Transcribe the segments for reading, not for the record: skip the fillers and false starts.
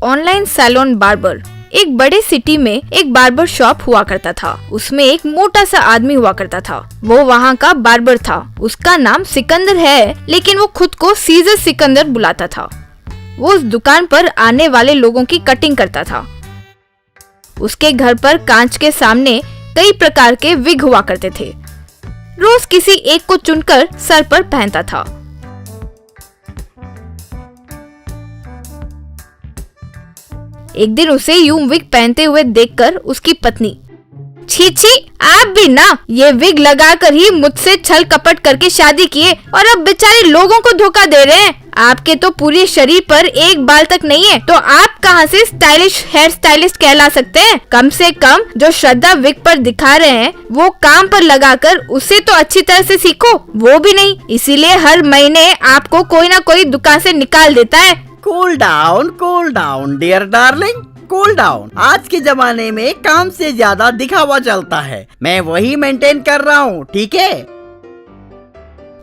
Online salon barber. एक बड़े city में एक बार्बर शॉप हुआ करता था। उसमें एक मोटा सा आदमी हुआ करता था। वो वहाँ का बार्बर था। उसका नाम सिकंदर है, लेकिन वो खुद को सीजर सिकंदर बुलाता था। वो उस दुकान पर आने वाले लोगों की कटिंग करता था। उसके घर पर कांच के सामने कई प्रकार के विग हुआ करते थे। रोज किसी एक को चुनकर सर पर पहनता था। एक दिन उसे यूं विग पहनते हुए देखकर उसकी पत्नी, छी छी, आप भी ना ये विग लगाकर ही मुझसे छल कपट करके शादी किए और अब बेचारे लोगों को धोखा दे रहे हैं। आपके तो पूरे शरीर पर एक बाल तक नहीं है, तो आप कहां से स्टाइलिश हेयर स्टाइलिस्ट कहला सकते हैं। कम से कम जो श्रद्धा विग पर दिखा रहे हैं वो काम पर लगाकर उसे तो अच्छी तरह से सीखो, वो भी नहीं। इसीलिए हर महीने आपको कोई ना कोई दुकान से निकाल देता है। Cool down dear darling, cool down. आज के जमाने में काम से ज्यादा दिखावा चलता है। मैं वही मेंटेन कर रहा हूँ, ठीक है।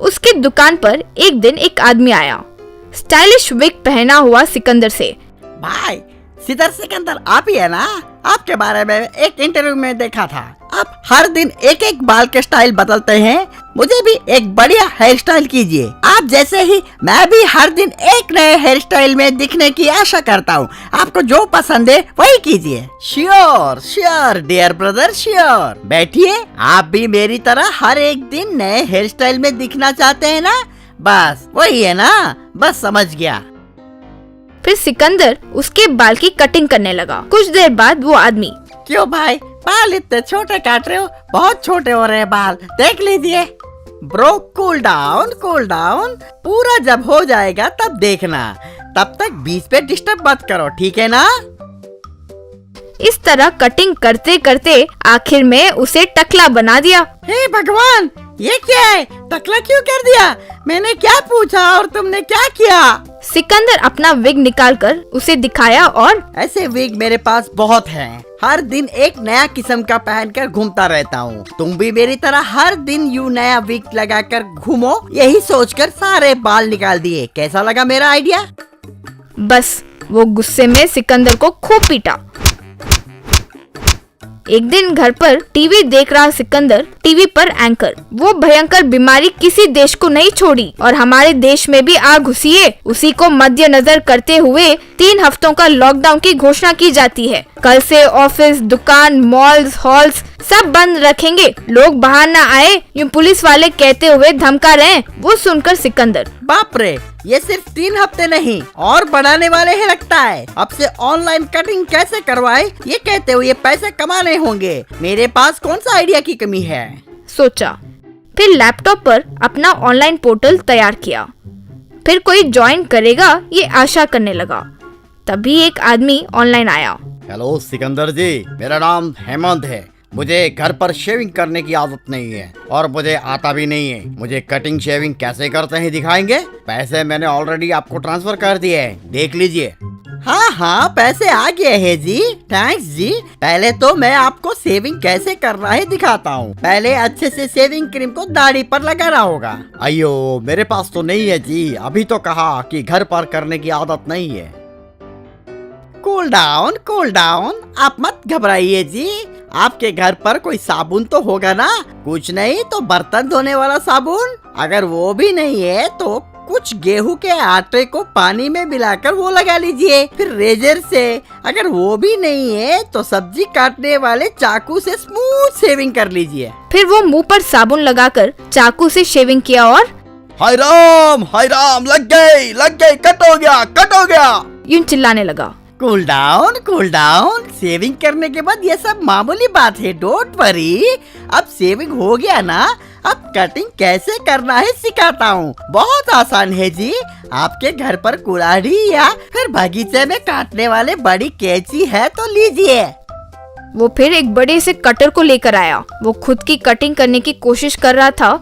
उसकी दुकान पर एक दिन एक आदमी आया, स्टाइलिश विग पहना हुआ सिकंदर से। भाई सीधर सिकंदर आप ही है ना? आपके बारे में एक इंटरव्यू में देखा था। आप हर दिन एक एक बाल के स्टाइल बदलते हैं। मुझे भी एक बढ़िया हेयर स्टाइल कीजिए। आप जैसे ही मैं भी हर दिन एक नए हेयर स्टाइल में दिखने की आशा करता हूँ। आपको जो पसंद है वही कीजिए। Sure dear brother, sure. बैठिए। आप भी मेरी तरह हर एक दिन नए हेयर स्टाइल में दिखना चाहते हैं ना? बस वही है ना? बस समझ गया। फिर सिकंदर उसके बाल की कटिंग करने लगा। कुछ देर बाद वो आदमी, क्यों भाई बाल इतने छोटे काट रहे हो? बहुत छोटे हो रहे हैं बाल, देख लीजिए। Bro cool down. पूरा जब हो जाएगा तब देखना। तब तक बीच पे डिस्टर्ब मत करो, ठीक है ना? इस तरह कटिंग करते करते आखिर में उसे टकला बना दिया। हे भगवान, ये क्या है? टकला क्यों कर दिया? मैंने क्या पूछा और तुमने क्या किया? सिकंदर अपना विग निकालकर उसे दिखाया और ऐसे विग मेरे पास बहुत हैं। हर दिन एक नया किस्म का पहनकर घूमता रहता हूँ। तुम भी मेरी तरह हर दिन यूं नया विग लगाकर घूमो। यही सोचकर सारे बाल निकाल दिए। कैसा लगा मेरा आइडिया? बस वो गुस्से में सिकंदर को खूब पीटा। एक दिन घर पर टीवी देख रहा सिकंदर, टीवी पर एंकर, वो भयंकर बीमारी किसी देश को नहीं छोड़ी और हमारे देश में भी आ घुसी है। उसी को मद्देनजर करते हुए 3 हफ्तों का लॉकडाउन की घोषणा की जाती है। कल से ऑफिस, दुकान, मॉल्स, हॉल्स सब बंद रखेंगे। लोग बाहर न आए, यूं पुलिस वाले कहते हुए धमका रहे हैं। वो सुनकर सिकंदर, बाप रे, ये सिर्फ 3 हफ्ते नहीं और बढ़ाने वाले हैं लगता है। अब से ऑनलाइन कटिंग कैसे करवाए ये कहते हुए पैसे कमाने होंगे। मेरे पास कौन सा आइडिया की कमी है, सोचा। फिर लैपटॉप पर अपना ऑनलाइन पोर्टल तैयार किया। फिर कोई ज्वाइन करेगा ये आशा करने लगा। तभी एक आदमी ऑनलाइन आया। हेलो सिकंदर जी, मेरा नाम हेमंत है। मुझे घर पर शेविंग करने की आदत नहीं है और मुझे आता भी नहीं है। मुझे कटिंग शेविंग कैसे करते हैं दिखाएंगे? पैसे मैंने ऑलरेडी आपको ट्रांसफर कर दिए हैं, देख लीजिए। हाँ, पैसे आ गए हैं जी, थैंक्स जी। पहले तो मैं आपको शेविंग कैसे करना है दिखाता हूँ। पहले अच्छे से शेविंग क्रीम को दाढ़ी पर लगाना होगा। अयो, मेरे पास तो नहीं है जी। अभी तो कहा कि घर पर करने की आदत नहीं है। कूल डाउन, आप मत घबराइए जी। आपके घर पर कोई साबुन तो होगा ना? कुछ नहीं तो बर्तन धोने वाला साबुन। अगर वो भी नहीं है तो कुछ गेहूं के आटे को पानी में मिलाकर वो लगा लीजिए। फिर रेजर से। अगर वो भी नहीं है तो सब्जी काटने वाले चाकू से स्मूथ शेविंग कर लीजिए। फिर वो मुंह पर साबुन लगाकर चाकू से शेविंग किया और हाय राम, लग गई, कट हो गया यूं चिल्लाने लगा। Cool down. शेविंग करने के बाद ये सब मामूली बात है, डोंट वरी। अब शेविंग हो गया ना, अब कटिंग कैसे करना है सिखाता हूँ। बहुत आसान है जी। आपके घर पर कुल्हाड़ी या फिर बगीचे में काटने वाले बड़ी कैंची है तो लीजिए। वो फिर एक बड़े से कटर को लेकर आया। वो खुद की कटिंग करने की कोशिश कर रहा था।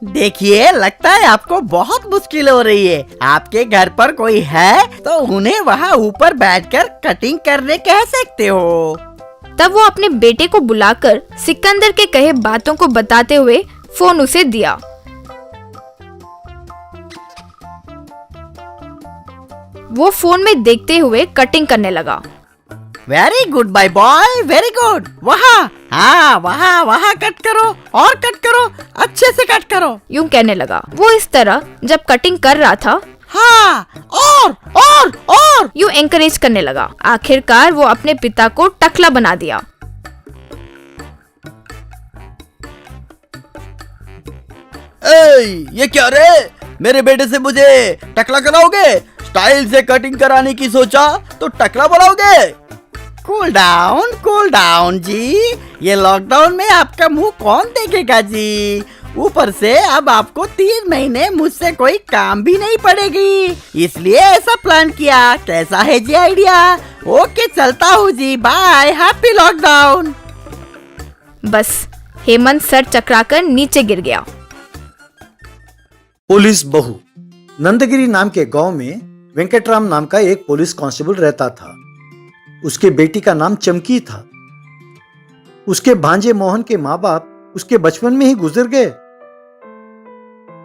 देखिए, लगता है आपको बहुत मुश्किल हो रही है। आपके घर पर कोई है तो उन्हें वहाँ ऊपर बैठकर कटिंग करने कह सकते हो। तब वो अपने बेटे को बुलाकर सिकंदर के कहे बातों को बताते हुए फोन उसे दिया। वो फोन में देखते हुए कटिंग करने लगा। Very good bye boy, very good. वहाँ, हाँ वहाँ वहाँ कट करो और कट करो, अच्छे से कट करो। यूं कहने लगा। वो इस तरह जब कटिंग कर रहा था, हाँ और यूं एंकरेज करने लगा। आखिरकार वो अपने पिता को टकला बना दिया। ये क्या रे, मेरे बेटे से मुझे टकला कराओगे? स्टाइल से कटिंग कराने की सोचा तो टकला बनाओगे? कूल डाउन जी। ये लॉकडाउन में आपका मुंह कौन देखेगा जी। ऊपर से अब आपको 3 महीने मुझसे कोई काम भी नहीं पड़ेगी, इसलिए ऐसा प्लान किया। कैसा है जी आइडिया? ओके चलता हूँ जी, बाय, हैप्पी लॉकडाउन। बस हेमंत सर चकराकर नीचे गिर गया। पुलिस बहू। नंदगिरी नाम के गांव में वेंकटराम नाम का एक पुलिस कांस्टेबल रहता था। उसके बेटी का नाम चमकी था। उसके भांजे मोहन के माँ बाप उसके बचपन में ही गुजर गए,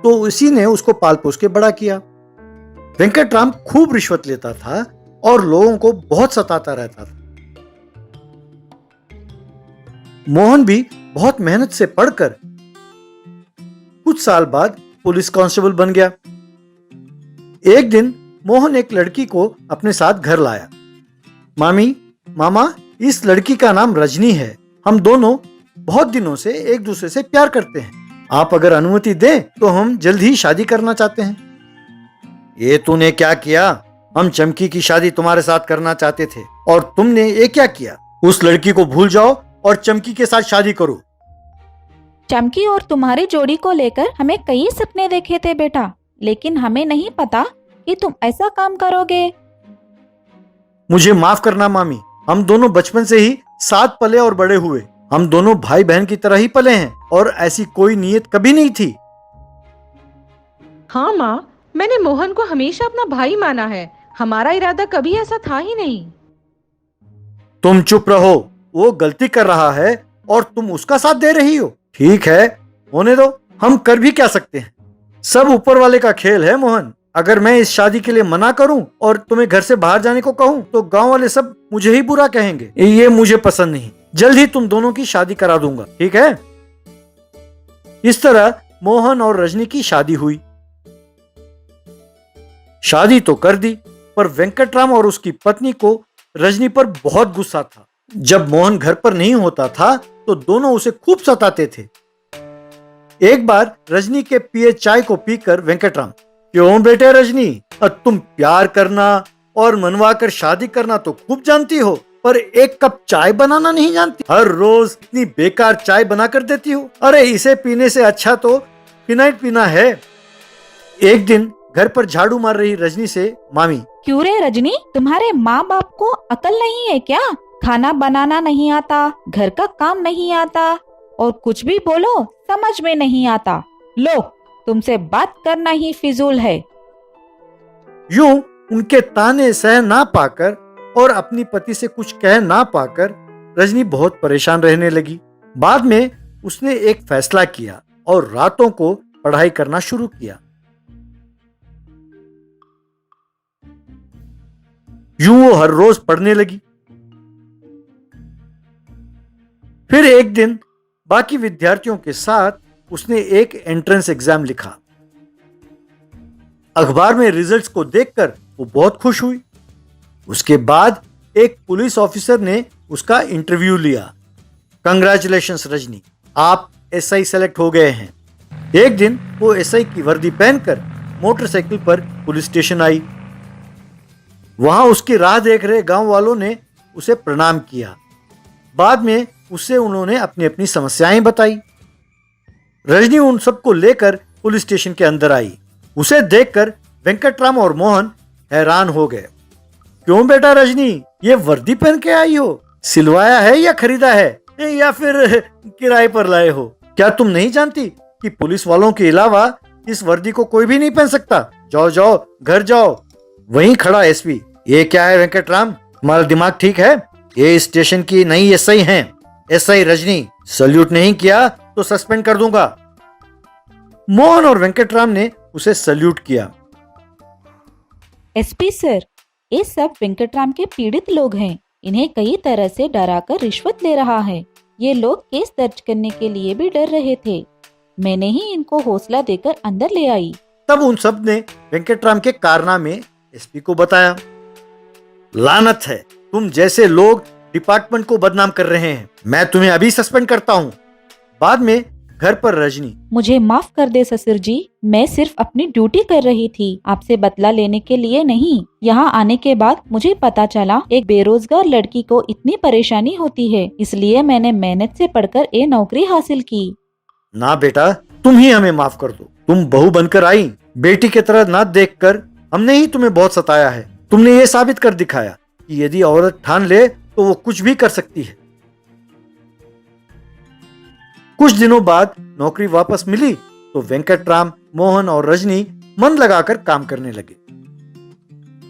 तो इसी ने उसको पाल पोस के बड़ा किया। वेंकटराम खूब रिश्वत लेता था और लोगों को बहुत सताता रहता था। मोहन भी बहुत मेहनत से पढ़कर कुछ साल बाद पुलिस कांस्टेबल बन गया। एक दिन मोहन एक लड़की को अपने साथ घर लाया। मामा, इस लड़की का नाम रजनी है। हम दोनों बहुत दिनों से एक दूसरे से प्यार करते हैं। आप अगर अनुमति दें तो हम जल्द ही शादी करना चाहते हैं। ये तूने क्या किया? हम चमकी की शादी तुम्हारे साथ करना चाहते थे और तुमने ये क्या किया? उस लड़की को भूल जाओ और चमकी के साथ शादी करो। चमकी और तुम्हारी जोड़ी को लेकर हमें कई सपने देखे थे बेटा, लेकिन हमें नहीं पता कि तुम ऐसा काम करोगे। मुझे माफ करना मामी, हम दोनों बचपन से ही साथ पले और बड़े हुए। हम दोनों भाई बहन की तरह ही पले हैं और ऐसी कोई नीयत कभी नहीं थी। हाँ माँ, मैंने मोहन को हमेशा अपना भाई माना है। हमारा इरादा कभी ऐसा था ही नहीं। तुम चुप रहो, वो गलती कर रहा है और तुम उसका साथ दे रही हो। ठीक है, होने दो, हम कर भी क्या सकते हैं। सब ऊपर वाले का खेल है मोहन। अगर मैं इस शादी के लिए मना करूं और तुम्हें घर से बाहर जाने को कहूं तो गांव वाले सब मुझे ही बुरा कहेंगे। ये मुझे पसंद नहीं। जल्द ही तुम दोनों की शादी करा दूंगा, ठीक है? इस तरह मोहन और रजनी की शादी हुई। शादी तो कर दी, पर वेंकटराम और उसकी पत्नी को रजनी पर बहुत गुस्सा था। जब मोहन घर पर नहीं होता था तो दोनों उसे खूब सताते थे। एक बार रजनी के पिए चाय को पीकर वेंकटराम, क्यों बेटे रजनी, तुम प्यार करना और मनवा कर शादी करना तो खूब जानती हो, पर एक कप चाय बनाना नहीं जानती। हर रोज इतनी बेकार चाय बना कर देती हो। अरे इसे पीने से अच्छा तो फिनाइल पीना है। एक दिन घर पर झाड़ू मार रही रजनी से मामी, क्यों रे रजनी, तुम्हारे माँ बाप को अकल नहीं है क्या? खाना बनाना नहीं आता, घर का काम नहीं आता और कुछ भी बोलो समझ में नहीं आता। लो, तुमसे बात करना ही फिजूल है। यूं उनके ताने सह ना पाकर और अपनी पति से कुछ कह ना पाकर रजनी बहुत परेशान रहने लगी। बाद में उसने एक फैसला किया और रातों को पढ़ाई करना शुरू किया। यूं वो हर रोज पढ़ने लगी। फिर एक दिन बाकी विद्यार्थियों के साथ उसने एक एंट्रेंस एग्जाम लिखा। अखबार में रिजल्ट्स को देखकर वो बहुत खुश हुई। उसके बाद एक पुलिस ऑफिसर ने उसका इंटरव्यू लिया। कंग्रेचुलेशंस रजनी, आप एसआई सेलेक्ट हो गए हैं। एक दिन वो एसआई की वर्दी पहनकर मोटरसाइकिल पर पुलिस स्टेशन आई। वहां उसकी राह देख रहे गांव वालों ने उसे प्रणाम किया। बाद में उससे उन्होंने अपनी अपनी समस्याएं बताई। रजनी उन सबको लेकर पुलिस स्टेशन के अंदर आई। उसे देखकर वेंकटराम और मोहन हैरान हो गए। क्यों बेटा रजनी, ये वर्दी पहन के आई हो? सिलवाया है या खरीदा है या फिर किराए पर लाए हो? क्या तुम नहीं जानती कि पुलिस वालों के अलावा इस वर्दी को कोई भी नहीं पहन सकता? जाओ जाओ, घर जाओ। वहीं खड़ा एसपी, ये क्या है वेंकटराम, तुम्हारा दिमाग ठीक है? ये स्टेशन की नई एसआई हैं, एसआई रजनी। सल्यूट नहीं किया तो सस्पेंड कर दूंगा। मोहन और वेंकटराम ने उसे सल्यूट किया। एसपी सर, ये सब वेंकटराम के पीड़ित लोग हैं। इन्हें कई तरह से डराकर रिश्वत ले रहा है। ये लोग केस दर्ज करने के लिए भी डर रहे थे। मैंने ही इनको हौसला देकर अंदर ले आई। तब उन सब ने वेंकटराम के कारनामे एसपी को बताया। लानत है, तुम जैसे लोग डिपार्टमेंट को बदनाम कर रहे हैं। मैं तुम्हें अभी सस्पेंड करता हूँ। बाद में घर पर रजनी, मुझे माफ कर दे ससुर जी, मैं सिर्फ अपनी ड्यूटी कर रही थी, आपसे बदला लेने के लिए नहीं। यहाँ आने के बाद मुझे पता चला एक बेरोजगार लड़की को इतनी परेशानी होती है, इसलिए मैंने मेहनत से पढ़कर ये नौकरी हासिल की। ना बेटा, तुम ही हमें माफ कर दो। तुम बहू बनकर आई, बेटी की तरह ना देखकर हमने ही तुम्हें बहुत सताया है। तुमने ये साबित कर दिखाया कि यदि औरत ठान ले तो वो कुछ भी कर सकती है। कुछ दिनों बाद नौकरी वापस मिली तो वेंकटराम, मोहन और रजनी मन लगाकर काम करने लगे।